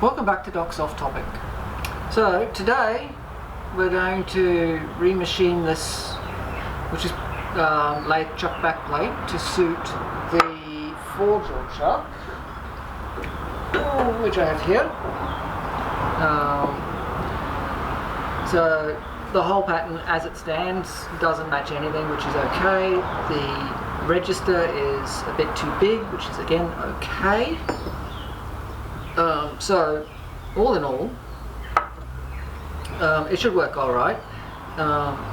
Welcome back to Doc's Off Topic. So today we're going to remachine this, which is lathe chuck back plate, to suit the 4-jaw chuck, which I have here. So the whole pattern as it stands doesn't match anything, which is okay. The register is a bit too big, which is again okay. So all in all, it should work alright.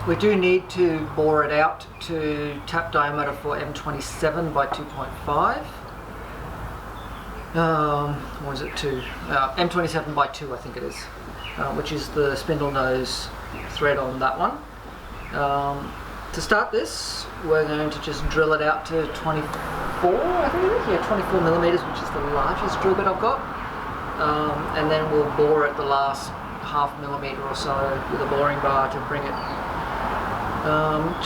We do need to bore it out to tap diameter for M27 by 2.5. Or is it 2? M27 by 2 I think it is, which is the spindle nose thread on that one. To start this, we're going to just drill it out to 24, I think it is? Yeah, 24 millimeters, which is the largest drill bit I've got. And then we'll bore it the last ½ millimeter or so with a boring bar to bring it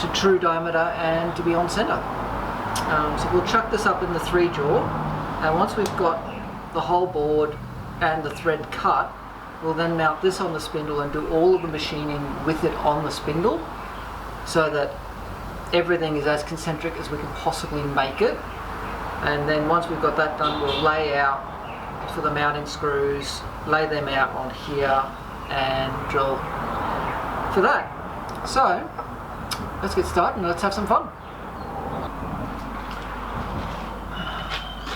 to true diameter and to be on center. So we'll chuck this up in the 3-jaw, and once we've got the whole board and the thread cut, we'll then mount this on the spindle and do all of the machining with it on the spindle, so that everything is as concentric as we can possibly make it. And then once we've got that done, we'll lay out for the mounting screws, lay them out on here and drill for that. So let's get started and let's have some fun.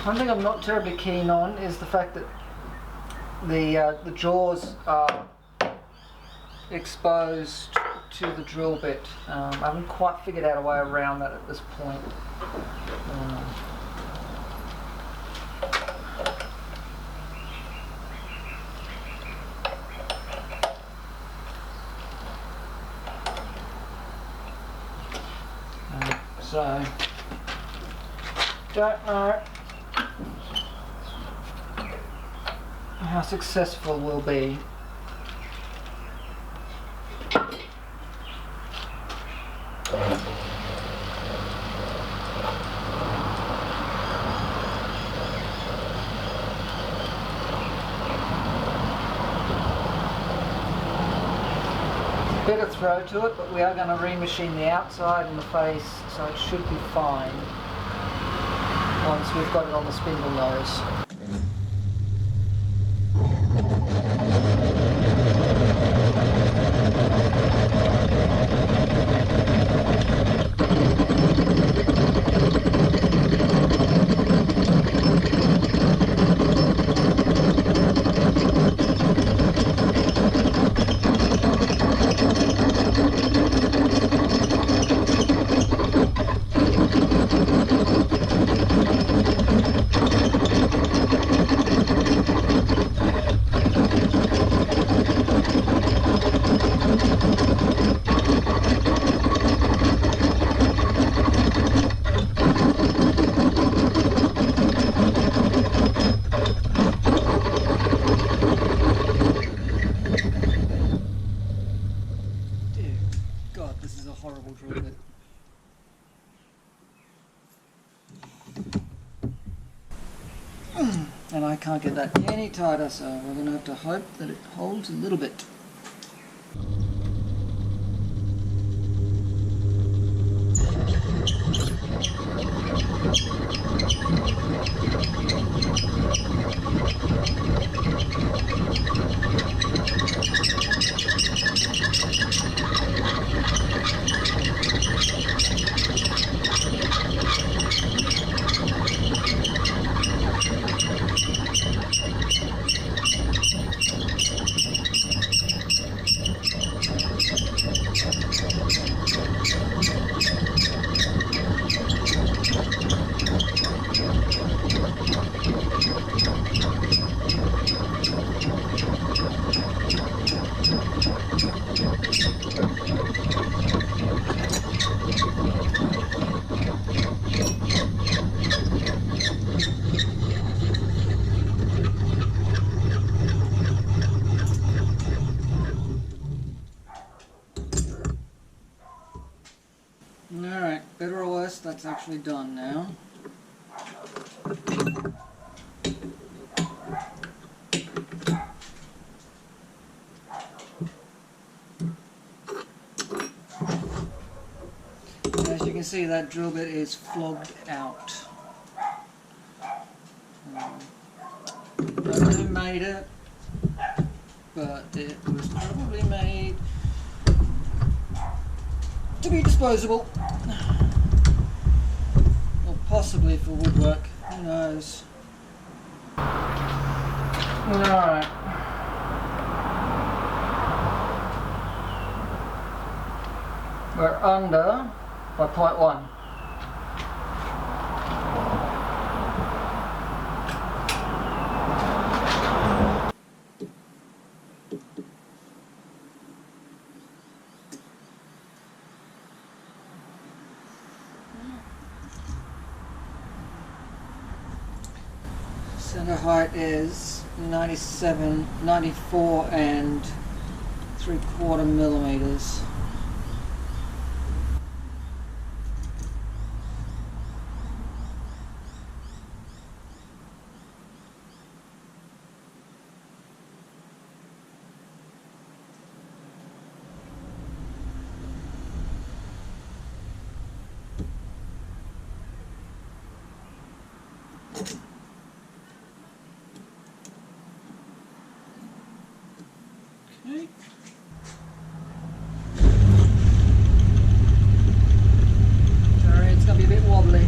One thing I'm not terribly keen on is the fact that the jaws are exposed to the drill bit. I haven't quite figured out a way around that at this point. So, don't know how successful we'll be. Bit of throw to it, but we are going to remachine the outside and the face, so it should be fine once we've got it on the spindle nose. This is a horrible drill bit. And I can't get that any tighter, so we're going to have to hope that it holds a little bit. Alright, better or worse, that's actually done now. can see that drill bit is flogged out. I don't know who made it, but it was probably made to be disposable. Or possibly for woodwork, who knows. Alright. We're under by 0.1. Center height is 94 and 3/4 millimeters. Okay. Sorry, it's going to be a bit wobbly.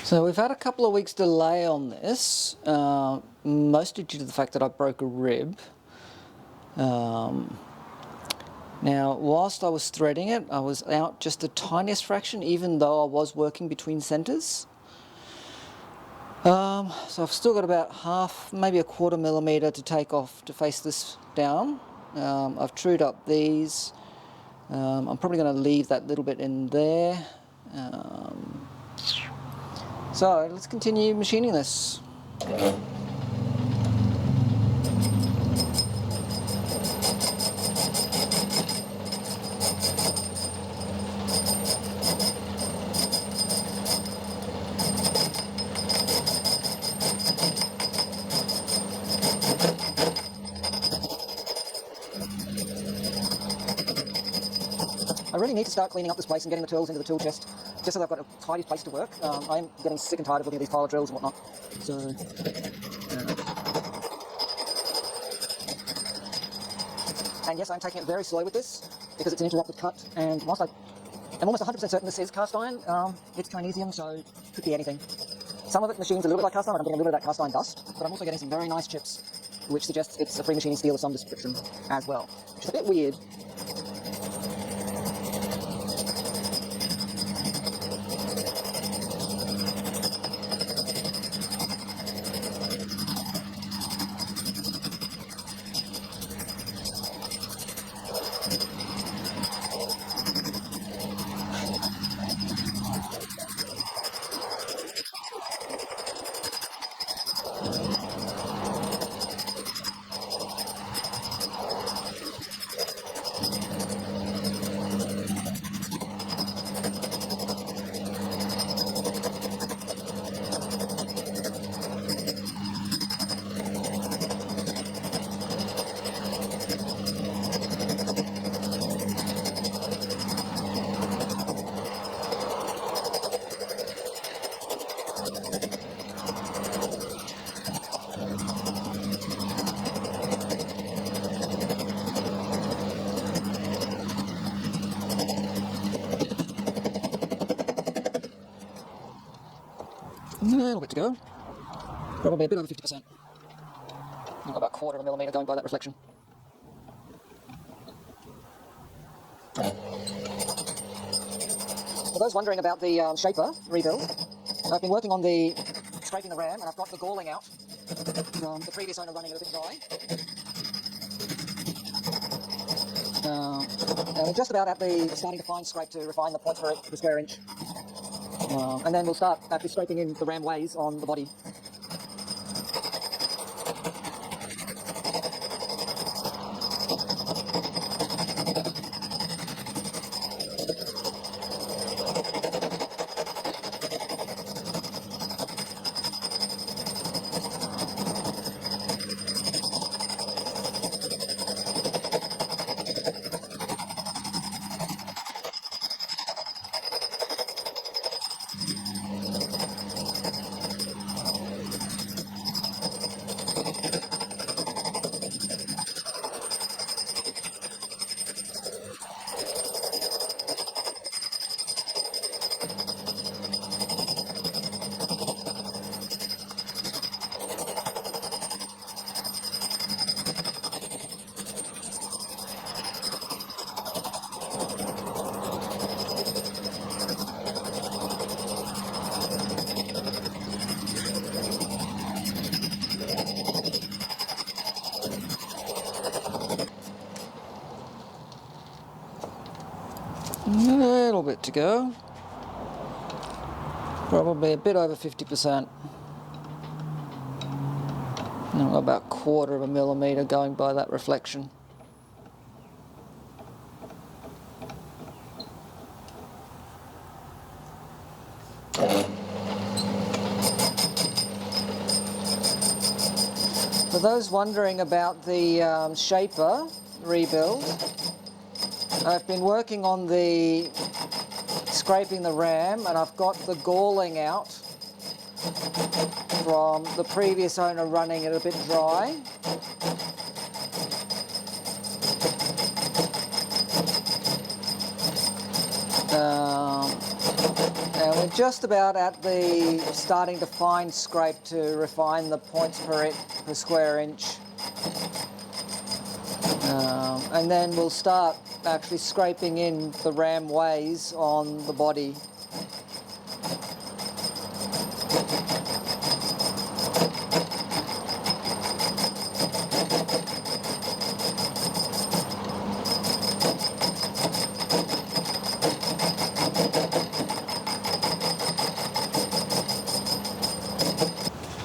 So we've had a couple of weeks delay on this, mostly due to the fact that I broke a rib. Now, whilst I was threading it, I was out just the tiniest fraction, even though I was working between centres. So I've still got about half, maybe 1/4 millimetre to take off to face this down. I've trued up these. I'm probably going to leave that little bit in there. So let's continue machining this. I really need to start cleaning up this place and getting the tools into the tool chest, just so that I've got a tidy place to work. I'm getting sick and tired of looking at these pile of drills and whatnot. So, and yes, I'm taking it very slow with this, because it's an interrupted cut, and whilst I'm almost 100% certain this is cast iron, it's Chinesium, so it could be anything. Some of it machines a little bit like cast iron, I'm getting a little bit of that cast iron dust, but I'm also getting some very nice chips, which suggests it's a free machining steel of some description as well, which is a bit weird. little bit to go. Probably a bit over 50%. I've got about 1/4 millimetre going by that reflection. For those wondering about the shaper rebuild, I've been working on the scraping the ram, and I've got the galling out from the previous owner running it a bit dry. We're just about at the starting to fine scrape to refine the points per square inch. And then we'll start actually scraping in the ram ways on the body. A little bit to go. Probably a bit over 50%. And about 1/4 millimetre going by that reflection. For those wondering about the shaper rebuild, I've been working on the scraping the ram, and I've got the galling out from the previous owner running it a bit dry. And we're just about at the starting to fine scrape to refine the points per square inch. And then we'll start actually scraping in the ram ways on the body.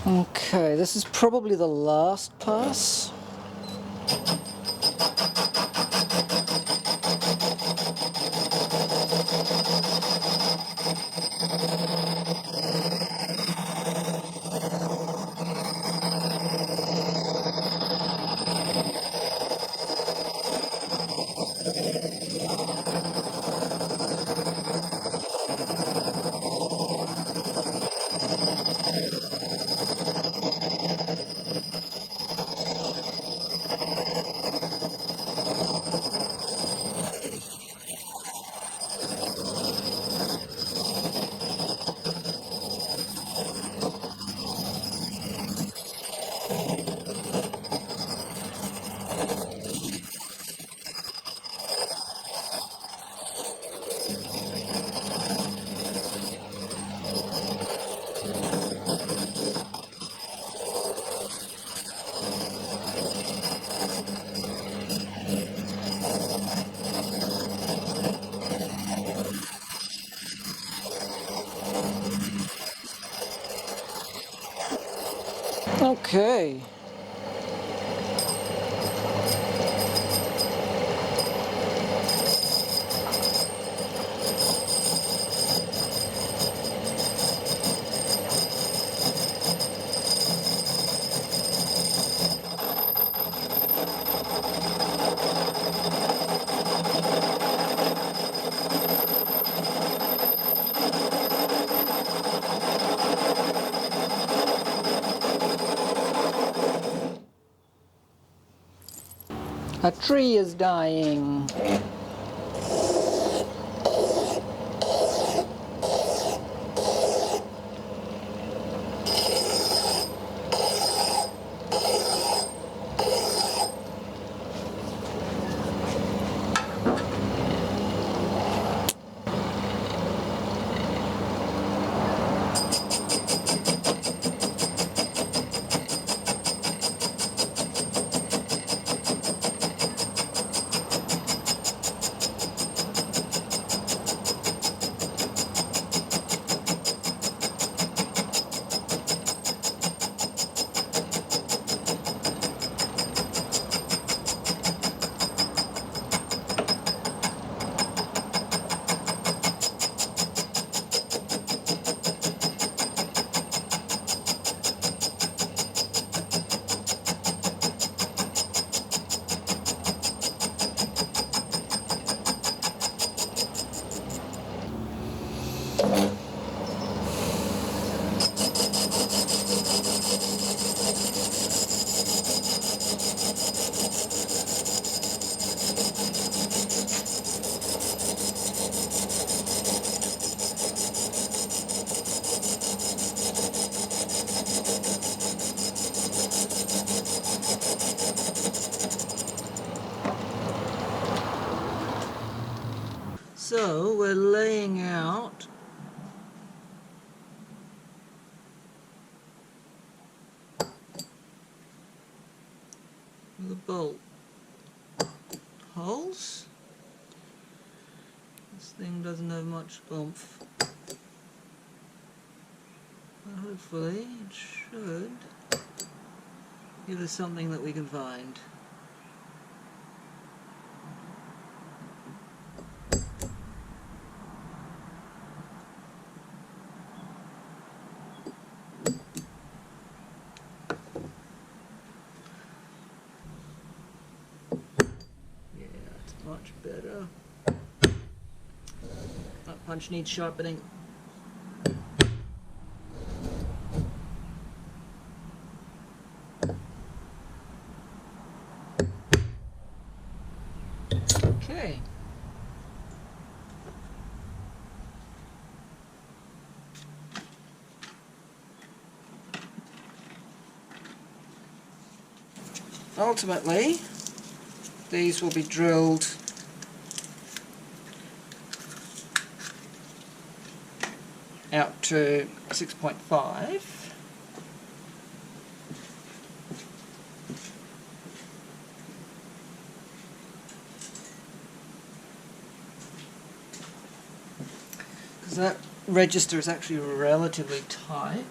Okay, this is probably the last pass. Okay. A tree is dying. So we're laying out the bolt holes. This thing doesn't have much oomph, but hopefully it should give us something that we can find. Much better. That punch needs sharpening. Okay. Ultimately, these will be drilled out to 6.5. Because that register is actually relatively tight.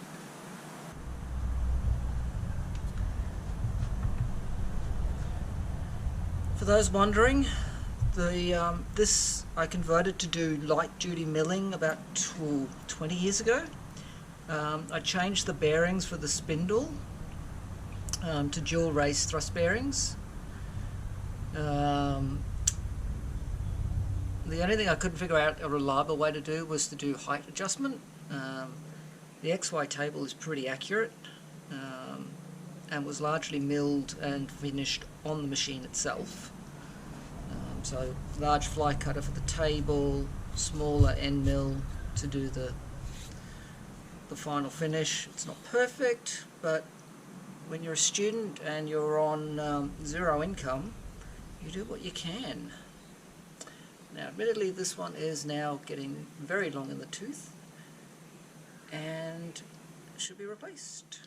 For those wondering, this I converted to do light duty milling about 20 years ago. I changed the bearings for the spindle to dual race thrust bearings. The only thing I couldn't figure out a reliable way to do was to do height adjustment. The XY table is pretty accurate and was largely milled and finished on the machine itself. So large fly cutter for the table, smaller end mill to do the final finish. It's not perfect, but when you're a student and you're on zero income, you do what you can. Now admittedly this one is now getting very long in the tooth and should be replaced.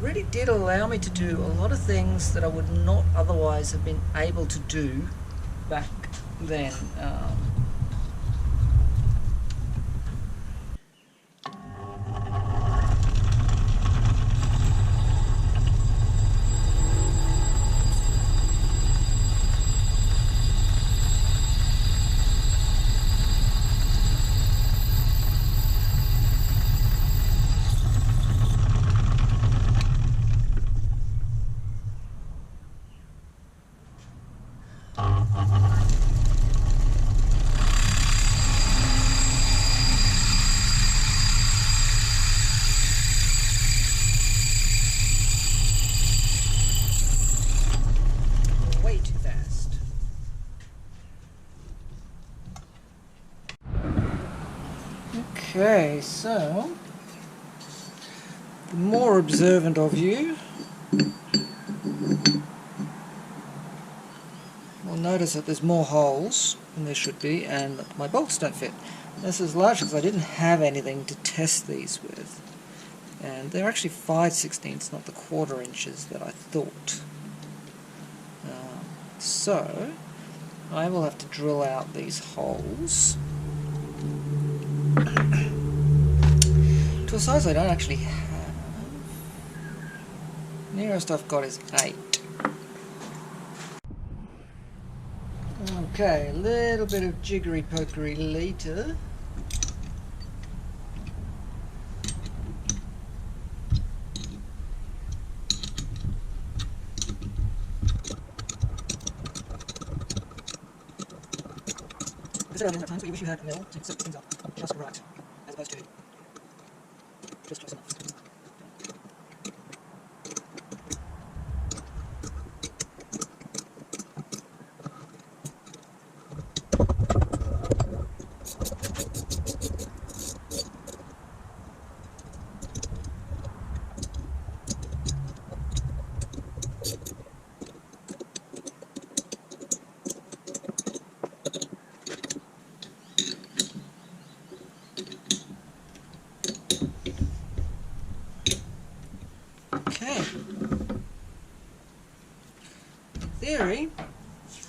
Really did allow me to do a lot of things that I would not otherwise have been able to do back then. Okay, so the more observant of you will notice that there's more holes than there should be and that my bolts don't fit. This is largely because I didn't have anything to test these with, and they're actually 5/16, not the 1/4 inches that I thought. So I will have to drill out these holes to a size I don't actually have. Nearest I've got is 8. Okay, a little bit of jiggery pokery later. There are times where you wish you had a mill to set things up just right, as opposed to just close enough. theory,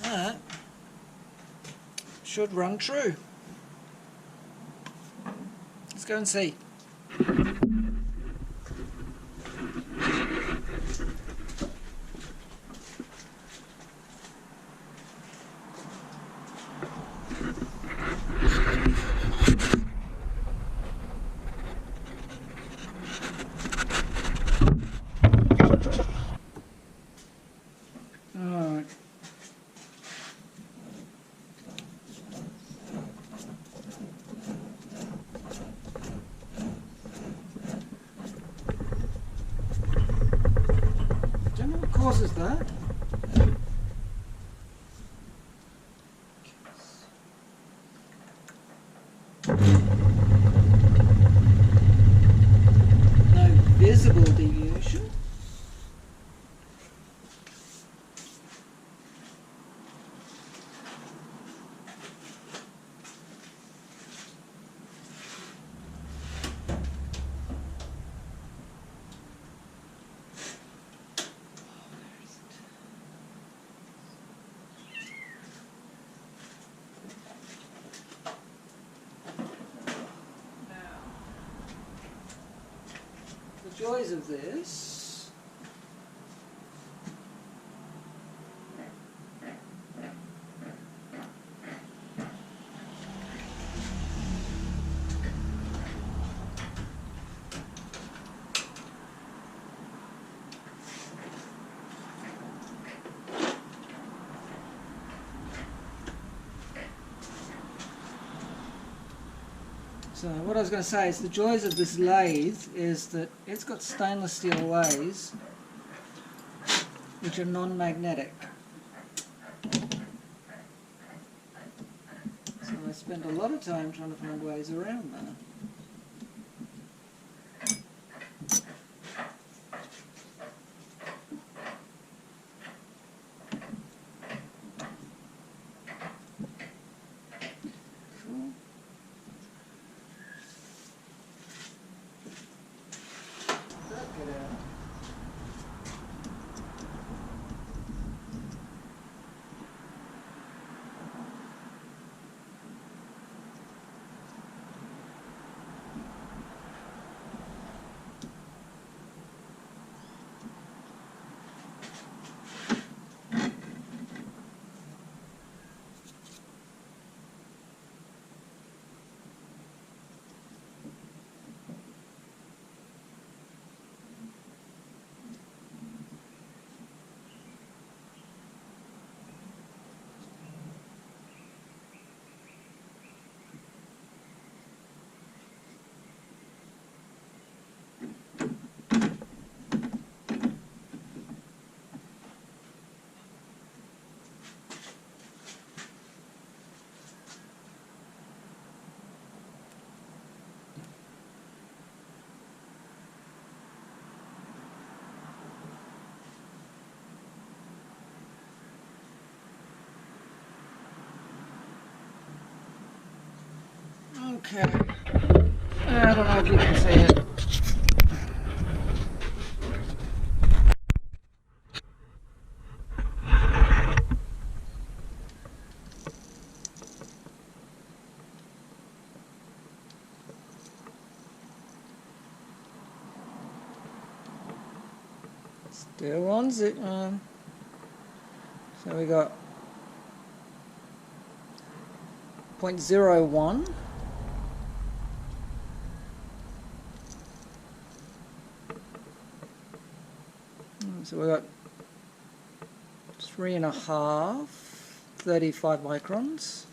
that should run true. Let's go and see. Alright. Don't know what causes that. No visible deviation. The joys of this So what I was going to say is the joys of this lathe is that it's got stainless steel ways which are non-magnetic. So I spend a lot of time trying to find ways around that. Okay. I don't know if you can see it. Still on zip. So we got 0.01. So we got 3.5, 35 microns.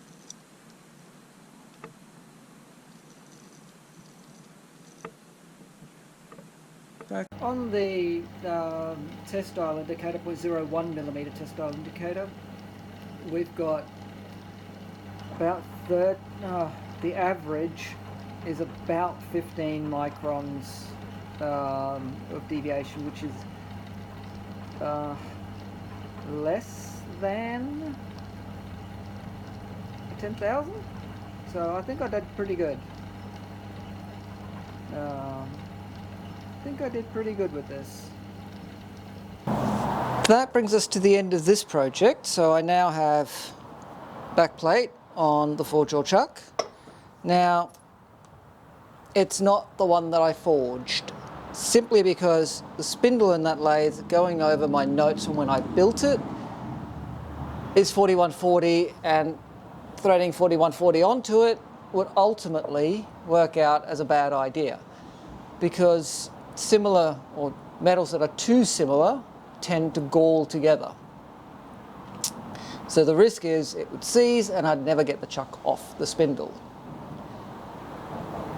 Back on the test dial indicator, 0.01 millimeter test dial indicator, we've got about the average is about 15 microns of deviation, which is less than 10,000. So I think I did pretty good. I think I did pretty good with this. That brings us to the end of this project. So I now have backplate on the four-jaw chuck. Now, it's not the one that I forged, simply because the spindle in that lathe, going over my notes from when I built it, is 4140, and threading 4140 onto it would ultimately work out as a bad idea, because similar, or metals that are too similar, tend to gall together. So the risk is it would seize and I'd never get the chuck off the spindle.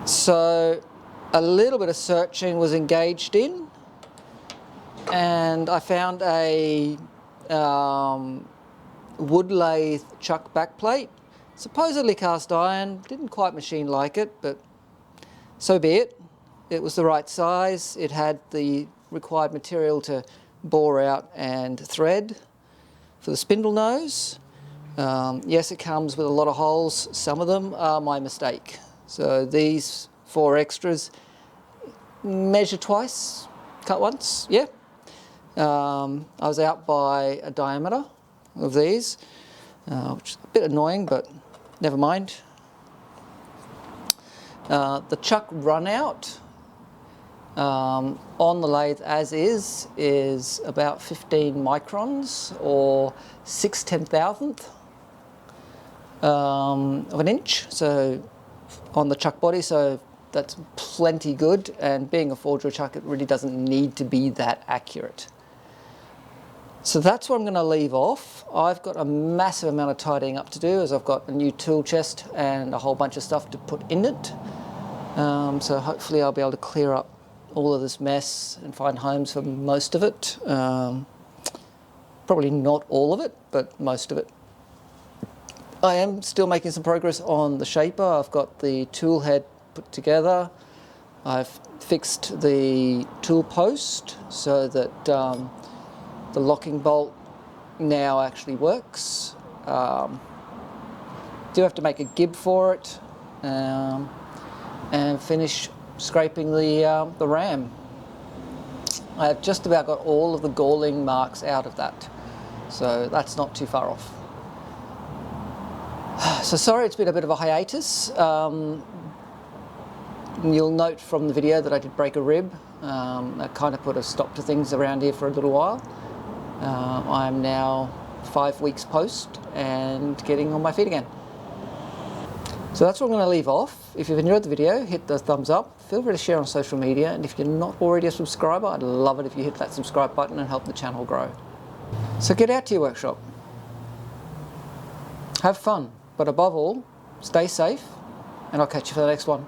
So a little bit of searching was engaged in, and I found a wood lathe chuck backplate, supposedly cast iron. Didn't quite machine like it, but so be it. It was the right size. It had the required material to bore out and thread for the spindle nose. Yes, it comes with a lot of holes. Some of them are my mistake. So these 4 extras, measure twice, cut once, yeah. I was out by a diameter of these, which is a bit annoying, but never mind. The chuck run out on the lathe as is about 15 microns, or 6/10,000th of an inch. So on the chuck body, so that's plenty good, and being a four-jaw chuck, it really doesn't need to be that accurate. So that's what I'm going to leave off. I've got a massive amount of tidying up to do, as I've got a new tool chest and a whole bunch of stuff to put in it. So hopefully I'll be able to clear up all of this mess and find homes for most of it. Probably not all of it, but most of it. I am still making some progress on the shaper. I've got the tool head put together. I've fixed the tool post so that the locking bolt now actually works. Do have to make a gib for it, and finish scraping the ram. I have just about got all of the galling marks out of that, so that's not too far off. So sorry it's been a bit of a hiatus. You'll note from the video that I did break a rib. That kind of put a stop to things around here for a little while. I'm now 5 weeks post and getting on my feet again. So that's what I'm going to leave off. If you've enjoyed the video, hit the thumbs up. Feel free to share on social media, and if you're not already a subscriber, I'd love it if you hit that subscribe button and help the channel grow. So get out to your workshop. Have fun, but above all, stay safe, and I'll catch you for the next one.